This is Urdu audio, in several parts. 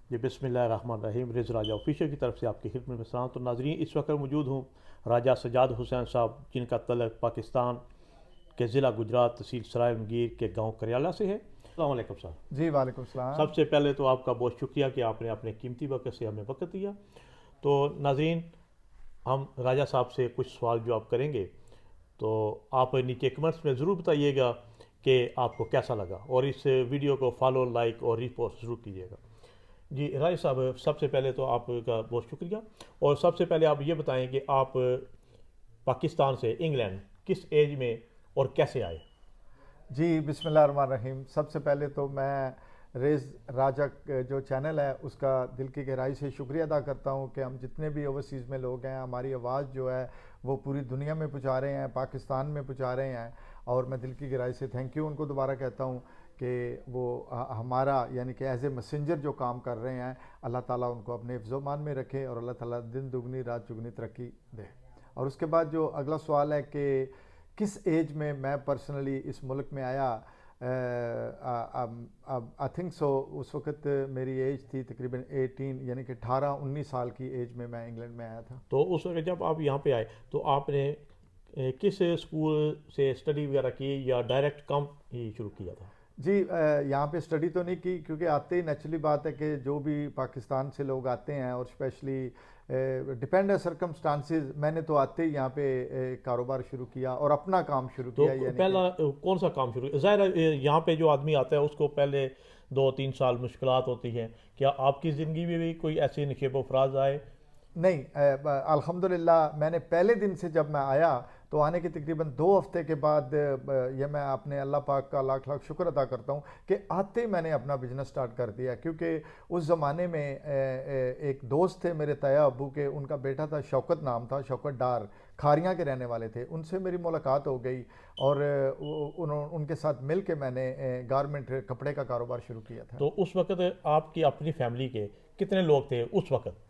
جی بسم اللہ الرحمن الرحیم. رز راجہ آفیشیل کی طرف سے آپ کی خدمت میں سلام. تو ناظرین اس وقت موجود ہوں راجہ سجاد حسین صاحب، جن کا تعلق پاکستان کے ضلع گجرات تحصیل سرائے منگیر کے گاؤں کریالہ سے ہے. السلام علیکم صاحب. جی وعلیکم السلام. سب سے پہلے تو آپ کا بہت شکریہ کہ آپ نے اپنے قیمتی وقت سے ہمیں وقت دیا. تو ناظرین ہم راجہ صاحب سے کچھ سوال جواب کریں گے، تو آپ نیچے کمنٹس میں ضرور بتائیے گا کہ آپ کو کیسا لگا، اور اس ویڈیو کو فالو، لائک اور ریپوسٹ ضرور کیجیے گا. جی راجہ صاحب، سب سے پہلے تو آپ کا بہت شکریہ، اور سب سے پہلے آپ یہ بتائیں کہ آپ پاکستان سے انگلینڈ کس ایج میں اور کیسے آئے؟ جی بسم اللہ الرحمن الرحیم. سب سے پہلے تو میں ریز راجہ جو چینل ہے اس کا دل کی گہرائی سے شکریہ ادا کرتا ہوں کہ ہم جتنے بھی اوورسیز میں لوگ ہیں ہماری آواز جو ہے وہ پوری دنیا میں پہنچا رہے ہیں، پاکستان میں پہنچا رہے ہیں، اور میں دل کی گہرائی سے تھینک یو ان کو دوبارہ کہتا ہوں کہ وہ ہمارا یعنی کہ ایز اے میسنجر جو کام کر رہے ہیں، اللہ تعالیٰ ان کو اپنے حفظ و امان میں رکھے اور اللہ تعالیٰ دن دگنی رات چگنی ترقی دے. اور اس کے بعد جو اگلا سوال ہے کہ کس ایج میں میں پرسنلی اس ملک میں آیا، آئی تھنک سو اس وقت میری ایج تھی تقریباً 18، یعنی کہ 18-19 سال کی ایج میں انگلینڈ میں آیا تھا. تو اس وقت جب آپ یہاں پہ آئے تو آپ نے کس اسکول سے اسٹڈی وغیرہ کی، یا ڈائریکٹ کام ہی شروع کیا تھا؟ جی یہاں پہ اسٹڈی تو نہیں کی، کیونکہ آتے ہی نیچرلی بات ہے کہ جو بھی پاکستان سے لوگ آتے ہیں، اور اسپیشلی ڈپینڈ ہے سرکمسٹانسز، میں نے تو آتے ہی یہاں پہ کاروبار شروع کیا اور اپنا کام شروع تو کیا. یعنی پہلا کون سا کام شروع؟ ظاہر ہے یہاں پہ جو آدمی آتا ہے اس کو پہلے 2-3 سال مشکلات ہوتی ہیں. کیا آپ کی زندگی میں بھی کوئی ایسی نشیب و فراز آئے؟ نہیں، الحمدللہ میں نے پہلے دن سے جب میں آیا تو آنے کے تقریباً 2 ہفتے کے بعد یہ میں اپنے اللہ پاک کا لاکھ لاکھ شکر ادا کرتا ہوں کہ آتے ہی میں نے اپنا بزنس سٹارٹ کر دیا. کیونکہ اس زمانے میں ایک دوست تھے میرے تایا ابو کے، ان کا بیٹا تھا شوکت، نام تھا شوکت ڈار، کھاریاں کے رہنے والے تھے. ان سے میری ملاقات ہو گئی اور ان کے ساتھ مل کے میں نے گارمنٹ کپڑے کا کاروبار شروع کیا تھا. تو اس وقت آپ کی اپنی فیملی کے کتنے لوگ تھے اس وقت؟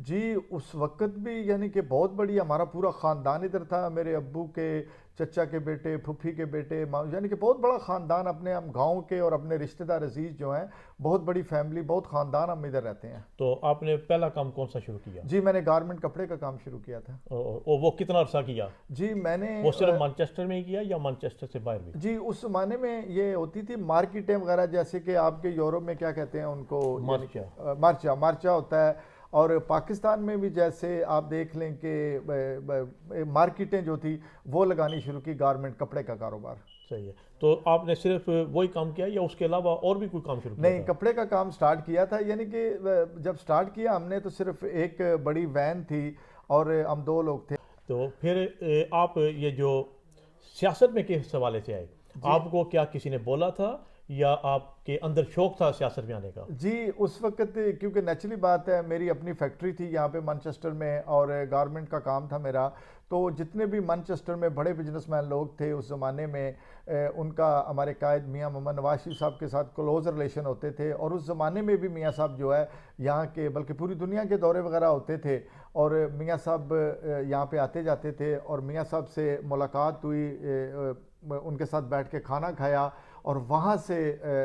جی اس وقت بھی یعنی کہ بہت بڑی ہمارا پورا خاندان ادھر تھا، میرے ابو کے چچا کے بیٹے، پھپھی کے بیٹے، یعنی کہ بہت بڑا خاندان، اپنے ہم گاؤں کے اور اپنے رشتہ دار عزیز جو ہیں، بہت بڑی فیملی، بہت خاندان ہم ادھر رہتے ہیں. تو آپ نے پہلا کام کون سا شروع کیا؟ جی میں نے گارمنٹ کپڑے کا کام شروع کیا تھا. وہ کتنا عرصہ کیا؟ جی میں نے وہ صرف مانچسٹر میں ہی کیا یا مانچسٹر سے باہر بھی؟ جی اس زمانے میں یہ ہوتی تھی مارکیٹیں وغیرہ، جیسے کہ آپ کے یورپ میں کیا کہتے ہیں ان کو، مارچا ہوتا ہے، اور پاکستان میں بھی جیسے آپ دیکھ لیں کہ مارکیٹیں جو تھی وہ لگانی شروع کی، گارمنٹ کپڑے کا کاروبار. صحیح ہے. تو آپ نے صرف وہی کام کیا یا اس کے علاوہ اور بھی کوئی کام شروع کیا نہیں، تھا؟ کپڑے کا کام سٹارٹ کیا تھا. یعنی کہ جب سٹارٹ کیا ہم نے تو صرف ایک بڑی وین تھی اور ہم 2 لوگ تھے. تو پھر آپ یہ جو سیاست میں کس حوالے سے آئے؟ آپ کو کیا کسی نے بولا تھا یا آپ کے اندر شوق تھا سیاست میں آنے کا؟ جی اس وقت کیونکہ نیچرلی بات ہے، میری اپنی فیکٹری تھی یہاں پہ مانچسٹر میں اور گارمنٹ کا کام تھا میرا، تو جتنے بھی مانچسٹر میں بڑے بزنس مین لوگ تھے اس زمانے میں، ان کا ہمارے قائد میاں محمد نواز شریف صاحب کے ساتھ کلوز ریلیشن ہوتے تھے. اور اس زمانے میں بھی میاں صاحب جو ہے یہاں کے، بلکہ پوری دنیا کے دورے وغیرہ ہوتے تھے، اور میاں صاحب یہاں پہ آتے جاتے تھے، اور میاں صاحب سے ملاقات ہوئی، ان کے ساتھ بیٹھ کے کھانا کھایا، اور وہاں سے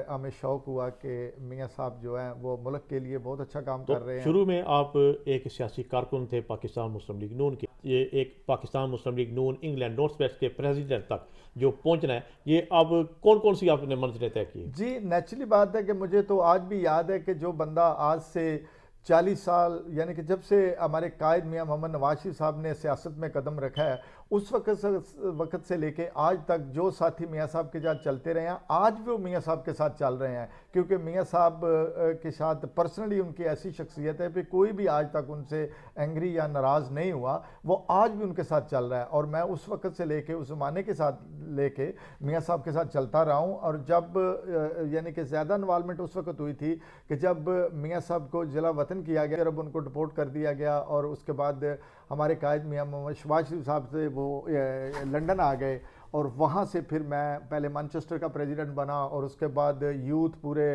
ہمیں شوق ہوا کہ میاں صاحب جو ہیں وہ ملک کے لیے بہت اچھا کام تو کر رہے ہیں. شروع میں آپ ایک سیاسی کارکن تھے پاکستان مسلم لیگ نون کے. یہ ایک پاکستان مسلم لیگ نون انگلینڈ نارتھ ویسٹ کے پریزیڈنٹ تک جو پہنچنا ہے، یہ اب کون سی آپ نے منزلیں طے کی؟ جی نیچرلی بات ہے کہ مجھے تو آج بھی یاد ہے کہ جو بندہ آج سے 40 سال، یعنی کہ جب سے ہمارے قائد میاں محمد نواز شریف صاحب نے سیاست میں قدم رکھا ہے، اس وقت سے لے کے آج تک جو ساتھی میاں صاحب کے ساتھ چلتے رہے ہیں، آج بھی وہ میاں صاحب کے ساتھ چل رہے ہیں. کیونکہ میاں صاحب کے ساتھ پرسنلی ان کی ایسی شخصیت ہے کہ کوئی بھی آج تک ان سے اینگری یا ناراض نہیں ہوا، وہ آج بھی ان کے ساتھ چل رہا ہے. اور میں اس وقت سے لے کے اس زمانے کے ساتھ لے کے میاں صاحب کے ساتھ چلتا رہا ہوں. اور جب یعنی کہ زیادہ انوالومنٹ اس وقت ہوئی تھی کہ جب میاں صاحب کو ضلع وطن کیا گیا، جب ان کو ڈپورٹ کر دیا گیا، اور اس کے بعد ہمارے قائد میاں محمد شہباز شریف صاحب سے وہ لنڈن آ گئے، اور وہاں سے پھر میں پہلے مانچسٹر کا پریزیڈنٹ بنا اور اس کے بعد یوتھ پورے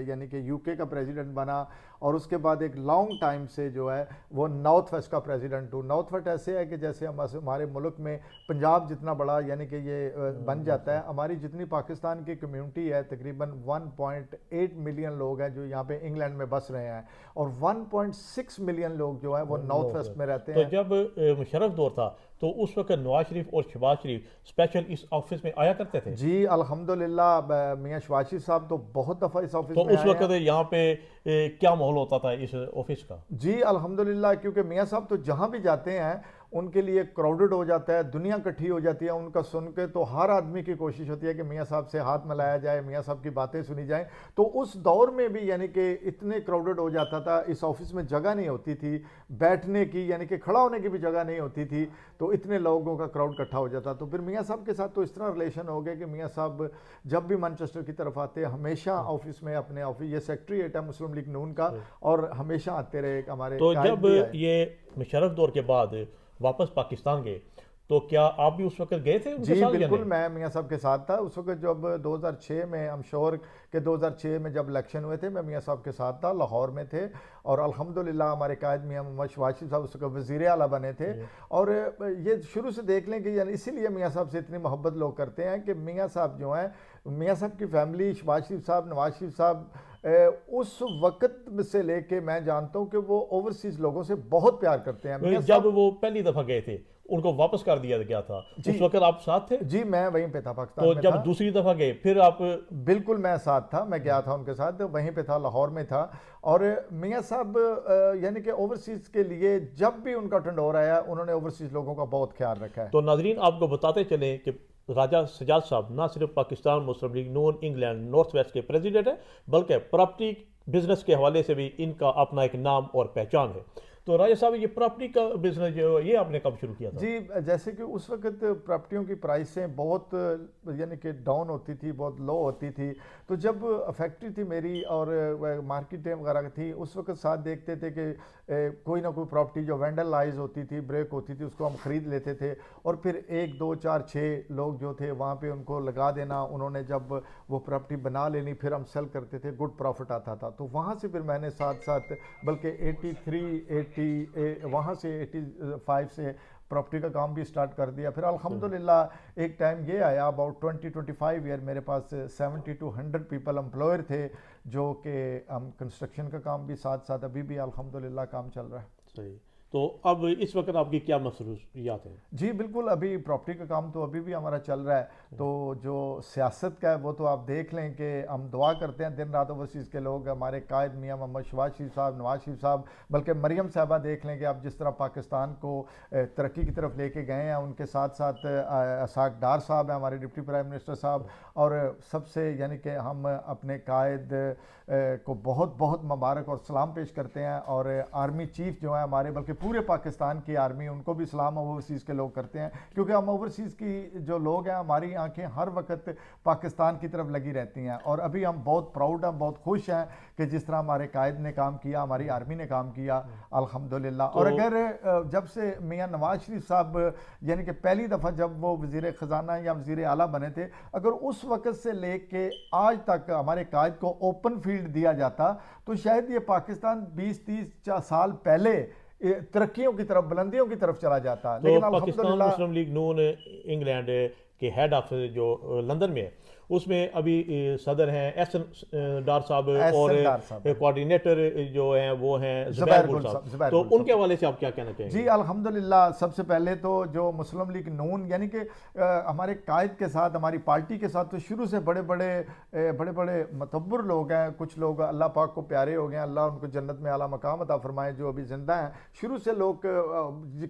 یعنی کہ یو کے کا پریزیڈنٹ بنا اور اس کے بعد ایک لانگ ٹائم سے جو ہے وہ نارتھ ویسٹ کا پریزیڈنٹ ہوں. نارتھ ویسٹ ایسے ہے کہ جیسے ہمارے ملک میں پنجاب جتنا بڑا یعنی کہ یہ بن جاتا ہے. ہماری جتنی پاکستان کی کمیونٹی ہے تقریباً 1.8 ملین لوگ ہیں جو یہاں پہ انگلینڈ میں بس رہے ہیں اور 1.6 ملین لوگ جو ہیں وہ نارتھ ویسٹ میں رہتے تو ہیں. جب مشرف دور تھا تو اس وقت نواز شریف اور شہباز شریف اسپیشل اس آفس میں آیا کرتے تھے؟ جی الحمدللہ میاں شہباز شریف صاحب تو بہت دفعہ اس آفس تو میں اس آئے وقت ہیں. یہاں پہ کیا ماحول ہوتا تھا اس آفس کا؟ جی الحمدللہ کیونکہ میاں صاحب تو جہاں بھی جاتے ہیں ان کے لیے کراؤڈڈ ہو جاتا ہے, دنیا اکٹھی ہو جاتی ہے ان کا سن کے, تو ہر آدمی کی کوشش ہوتی ہے کہ میاں صاحب سے ہاتھ ملایا جائے, میاں صاحب کی باتیں سنی جائیں. تو اس دور میں بھی یعنی کہ اتنے کراؤڈڈ ہو جاتا تھا, اس آفس میں جگہ نہیں ہوتی تھی بیٹھنے کی, یعنی کہ کھڑا ہونے کی بھی جگہ نہیں ہوتی تھی, تو اتنے لوگوں کا کراؤڈ اکٹھا ہو جاتا. تو پھر میاں صاحب کے ساتھ تو اس طرح ریلیشن ہو گیا کہ میاں صاحب جب بھی مانچسٹر کی طرف آتے ہمیشہ آفس میں اپنے آفس, یہ سیکٹریٹ ہے مسلم لیگ نون کا, اور ہمیشہ آتے رہے. ہمارے تو قائد جب بھی آئے. یہ مشرف دور کے بعد واپس پاکستان گئے تو کیا آپ بھی اس وقت گئے تھے ان کے جی ساتھ یا بالکل, نہیں؟ میں میاں صاحب کے ساتھ تھا اس وقت جب 2006 میں, ہم شور کہ 2006 میں جب الیکشن ہوئے تھے میں میاں صاحب کے ساتھ تھا, لاہور میں تھے, اور الحمدللہ ہمارے قائد میاں محمد شہباز شریف صاحب اس وقت وزیر اعلیٰ بنے تھے. اور یہ شروع سے دیکھ لیں کہ یعنی اسی لیے میاں صاحب سے اتنی محبت لوگ کرتے ہیں کہ میاں صاحب جو ہیں, میاں صاحب کی فیملی, شہباز شریف صاحب, نواز شریف صاحب, اس وقت سے لے کے میں جانتا ہوں کہ وہ اوورسیز لوگوں سے بہت پیار کرتے ہیں. میاں جب وہ پہلی دفعہ گئے تھے ان کو واپس کر دیا گیا تھا, اس وقت آپ ساتھ تھے؟ جی میں وہیں پہ تھا, تو پاکستان میں جب تھا. دوسری دفعہ گئے پھر آپ؟ بالکل میں ساتھ تھا, میں گیا تھا ان کے ساتھ, وہیں پہ تھا, لاہور میں تھا. اور میاں صاحب یعنی کہ اوورسیز کے لیے جب بھی ان کا ٹنڈور آیا انہوں نے اوورسیز لوگوں کا بہت خیال رکھا ہے. تو ناظرین آپ کو بتاتے چلیں کہ راجہ سجاد صاحب نہ صرف پاکستان مسلم لیگ نون انگلینڈ نارتھ ویسٹ کے پریزیڈنٹ ہیں بلکہ پراپرٹی بزنس کے حوالے سے بھی ان کا اپنا ایک نام اور پہچان ہے. تو راجہ صاحب یہ پراپرٹی کا بزنس جو یہ آپ نے کب شروع کیا تھا؟ جی جیسے کہ اس وقت پراپرٹیوں کی پرائسیں بہت یعنی کہ ڈاؤن ہوتی تھی, بہت لو ہوتی تھی. تو جب فیکٹری تھی میری اور مارکیٹیں وغیرہ تھی, اس وقت ساتھ دیکھتے تھے کہ کوئی نہ کوئی پراپرٹی جو وینڈلائز ہوتی تھی, بریک ہوتی تھی, اس کو ہم خرید لیتے تھے اور پھر 1 2 4 6 لوگ جو تھے وہاں پہ ان کو لگا دینا. انہوں نے جب وہ پراپرٹی بنا لینی پھر ہم سیل کرتے تھے, گڈ پروفٹ آتا تھا. تو وہاں سے پھر میں نے ساتھ ساتھ بلکہ 83 وہاں سے 85 سے پراپرٹی کا کام بھی سٹارٹ کر دیا. پھر الحمدللہ ایک ٹائم یہ آیا اباؤٹ 20-25 ایئر میرے پاس 70 to 100 پیپل امپلائر تھے جو کہ ہم کنسٹرکشن کا کام بھی ساتھ ساتھ ابھی بھی الحمدللہ کام چل رہا ہے. صحیح. تو اب اس وقت آپ کی کیا مصروفیات ہیں؟ جی بالکل, ابھی پراپرٹی کا کام تو ابھی بھی ہمارا چل رہا ہے. تو جو سیاست کا ہے وہ تو آپ دیکھ لیں کہ ہم دعا کرتے ہیں دن رات اوورسیز کے لوگ, ہمارے قائد میاں محمد شہباز شریف صاحب, نواز شریف صاحب, بلکہ مریم صاحبہ دیکھ لیں کہ آپ جس طرح پاکستان کو ترقی کی طرف لے کے گئے ہیں. ان کے ساتھ ساتھ اسحاق ڈار صاحب ہیں ہمارے ڈپٹی پرائم منسٹر صاحب, اور سب سے یعنی کہ ہم اپنے قائد کو بہت بہت مبارک اور سلام پیش کرتے ہیں. اور آرمی چیف جو ہیں ہمارے, بلکہ پورے پاکستان کی آرمی, ان کو بھی سلام اوورسیز کے لوگ کرتے ہیں, کیونکہ ہم اوورسیز کی جو لوگ ہیں ہماری آنکھیں ہر وقت پاکستان کی طرف لگی رہتی ہیں. اور ابھی ہم بہت پراؤڈ ہیں, بہت خوش ہیں کہ جس طرح ہمارے قائد نے کام کیا, ہماری آرمی نے کام کیا الحمدللہ. اور اگر جب سے میاں نواز شریف صاحب یعنی کہ پہلی دفعہ جب وہ وزیر خزانہ یا وزیر اعلیٰ بنے تھے, اگر اس وقت سے لے کے آج تک ہمارے قائد کو اوپن فیلڈ دیا جاتا تو شاید یہ پاکستان 20-30 سال پہلے ترقیوں کی طرف, بلندیوں کی طرف چلا جاتا. تو پاکستان مسلم لیگ نون انگلینڈ کے ہیڈ آفس جو لندن میں ہے اس میں ابھی صدر ہیں احسن ڈار صاحب, اور کوارڈینیٹر جو ہیں وہ ہیں زبیر گل صاحب. تو ان کے حوالے سے آپ کیا کہنا چاہیں گے؟ جی الحمدللہ سب سے پہلے تو جو مسلم لیگ نون یعنی کہ ہمارے قائد کے ساتھ, ہماری پارٹی کے ساتھ تو شروع سے بڑے بڑے متبر لوگ ہیں. کچھ لوگ اللہ پاک کو پیارے ہو گئے, اللہ ان کو جنت میں اعلیٰ مقام عطا فرمائے, جو ابھی زندہ ہیں. شروع سے لوگ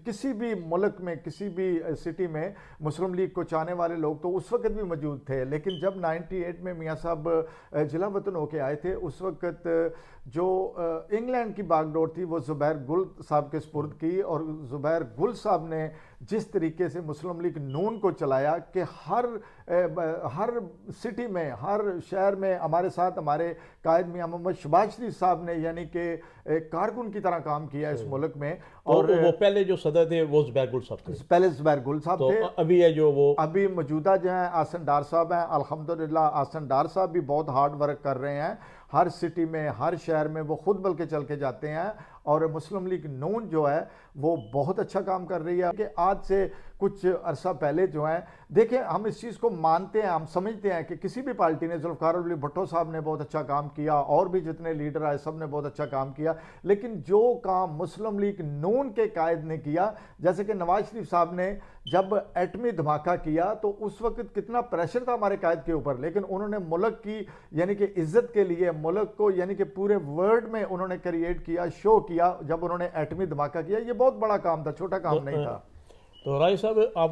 کسی بھی ملک میں, کسی بھی سٹی میں مسلم لیگ کو چاہنے والے لوگ تو اس وقت بھی موجود تھے. لیکن جب 98 میں میاں صاحب جلا وطن ہو کے آئے تھے, اس وقت جو انگلینڈ کی باغ ڈور تھی وہ زبیر گل صاحب کے سپرد کی, اور زبیر گل صاحب نے جس طریقے سے مسلم لیگ نون کو چلایا کہ ہر سٹی میں، ہر شہر میں ہمارے ساتھ ہمارے قائد میاں محمد شہباز شریف صاحب نے یعنی کہ کارکن کی طرح کام کیا اس ملک میں. اور وہ پہلے جو صدر تھے وہ زبیر گل صاحب تھے، پہلے زبیر گل صاحب تو تھے. ابھی ہے جو وہ ابھی موجودہ جو ہیں آسن ڈار صاحب ہیں. الحمدللہ آسن ڈار صاحب بھی بہت ہارڈ ورک کر رہے ہیں. ہر سٹی میں، ہر شہر میں وہ خود بلکہ چل کے جاتے ہیں. اور مسلم لیگ نون جو ہے وہ بہت اچھا کام کر رہی ہے. کہ آج سے کچھ عرصہ پہلے جو ہیں، دیکھیں ہم اس چیز کو مانتے ہیں، ہم سمجھتے ہیں کہ کسی بھی پارٹی نے، ذوالفقار علی بھٹو صاحب نے بہت اچھا کام کیا، اور بھی جتنے لیڈر آئے سب نے بہت اچھا کام کیا، لیکن جو کام مسلم لیگ نون کے قائد نے کیا، جیسے کہ نواز شریف صاحب نے جب ایٹمی دھماکہ کیا تو اس وقت کتنا پریشر تھا ہمارے قائد کے اوپر، لیکن انہوں نے ملک کی یعنی کہ عزت کے لیے ملک کو یعنی کہ پورے ورلڈ میں انہوں نے کریٹ کیا، شو کیا جب انہوں نے ایٹمی دھماکہ کیا. یہ بہت بڑا کام تھا، چھوٹا کام نہیں تھا. تو راجہ صاحب، آپ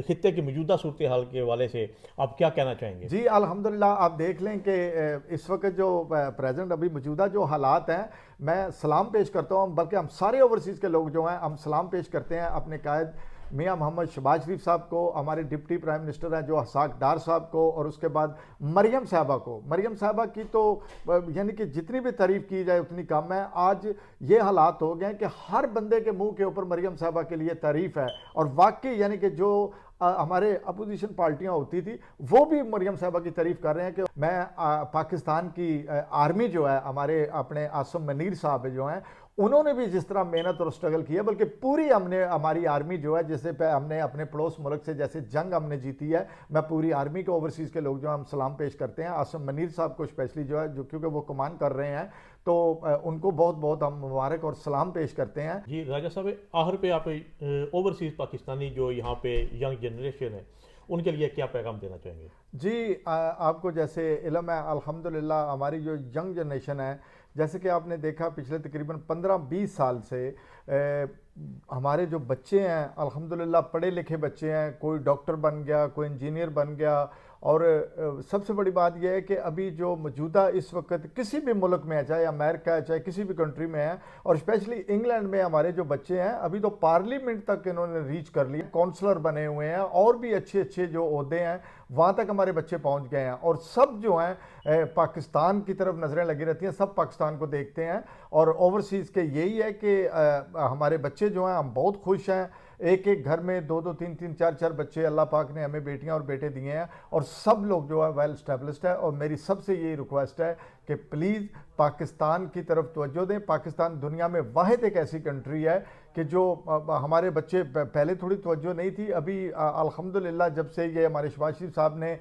خطے کی موجودہ صورتحال کے حوالے سے آپ کیا کہنا چاہیں گے؟ جی الحمدللہ آپ دیکھ لیں کہ اس وقت جو پریزنٹ ابھی موجودہ جو حالات ہیں، میں سلام پیش کرتا ہوں، بلکہ ہم سارے اوورسیز کے لوگ جو ہیں ہم سلام پیش کرتے ہیں اپنے قائد میاں محمد شہباز شریف صاحب کو، ہمارے ڈپٹی پرائم منسٹر ہیں جو اسحاق ڈار صاحب کو، اور اس کے بعد مریم صاحبہ کو. مریم صاحبہ کی تو یعنی کہ جتنی بھی تعریف کی جائے اتنی کم ہے. آج یہ حالات ہو گئے ہیں کہ ہر بندے کے منہ کے اوپر مریم صاحبہ کے لیے تعریف ہے، اور واقعی یعنی کہ جو ہمارے اپوزیشن پارٹیاں ہوتی تھی وہ بھی مریم صاحبہ کی تعریف کر رہے ہیں. کہ میں پاکستان کی آرمی جو ہے، ہمارے اپنے عاصم منیر صاحب جو ہیں، انہوں نے بھی جس طرح محنت اور سٹرگل کیا، بلکہ پوری ہماری آرمی جو ہے، جیسے ہم نے اپنے پڑوس ملک سے جیسے جنگ ہم نے جیتی ہے، میں پوری آرمی کے اوورسیز کے لوگ جو ہم سلام پیش کرتے ہیں. عاصم منیر صاحب کو اسپیشلی جو ہے، جو کیونکہ وہ کمان کر رہے ہیں، تو ان کو بہت بہت ہم مبارک اور سلام پیش کرتے ہیں. جی راجہ صاحب، آخر پہ آپ اوورسیز پاکستانی جو یہاں پہ ینگ جنریشن ہے ان کے لیے کیا پیغام دینا چاہیں گے؟ جی آپ کو جیسے علم ہے الحمدللہ ہماری جو ینگ جنریشن ہے، جیسے کہ آپ نے دیکھا پچھلے تقریباً 15-20 سال سے ہمارے جو بچے ہیں الحمدللہ پڑھے لکھے بچے ہیں، کوئی ڈاکٹر بن گیا، کوئی انجینئر بن گیا. اور سب سے بڑی بات یہ ہے کہ ابھی جو موجودہ اس وقت کسی بھی ملک میں ہے، چاہے امریکہ ہے، چاہے کسی بھی کنٹری میں ہے، اور اسپیشلی انگلینڈ میں ہمارے جو بچے ہیں ابھی تو پارلیمنٹ تک انہوں نے ریچ کر لی، کونسلر بنے ہوئے ہیں، اور بھی اچھے اچھے جو عہدے ہیں وہاں تک ہمارے بچے پہنچ گئے ہیں. اور سب جو ہیں پاکستان کی طرف نظریں لگی رہتی ہیں، سب پاکستان کو دیکھتے ہیں. اور اوورسیز کے یہی ہے کہ ہمارے بچے جو ہیں، ہم بہت خوش ہیں. ایک ایک گھر میں 2-2 3-3 4-4 بچے اللہ پاک نے ہمیں بیٹیاں اور بیٹے دیے ہیں، اور سب لوگ جو ہے ویل اسٹیبلشڈ ہے. اور میری سب سے یہی ریکویسٹ ہے کہ پلیز پاکستان کی طرف توجہ دیں. پاکستان دنیا میں واحد ایک ایسی کنٹری ہے کہ جو ہمارے بچے پہلے تھوڑی توجہ نہیں تھی، ابھی الحمدللہ جب سے یہ ہمارے شہباز شریف صاحب نے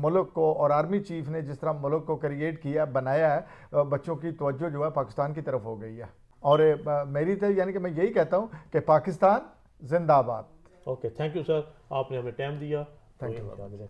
ملک کو، اور آرمی چیف نے جس طرح ملک کو کریٹ کیا، بنایا ہے، بچوں کی توجہ جو ہے پاکستان کی طرف ہو گئی ہے. اور میری تو یعنی کہ میں یہی کہتا ہوں کہ پاکستان زندہ باد. اوکے، تھینک یو سر، آپ نے ہمیں ٹائم دیا. Thank you.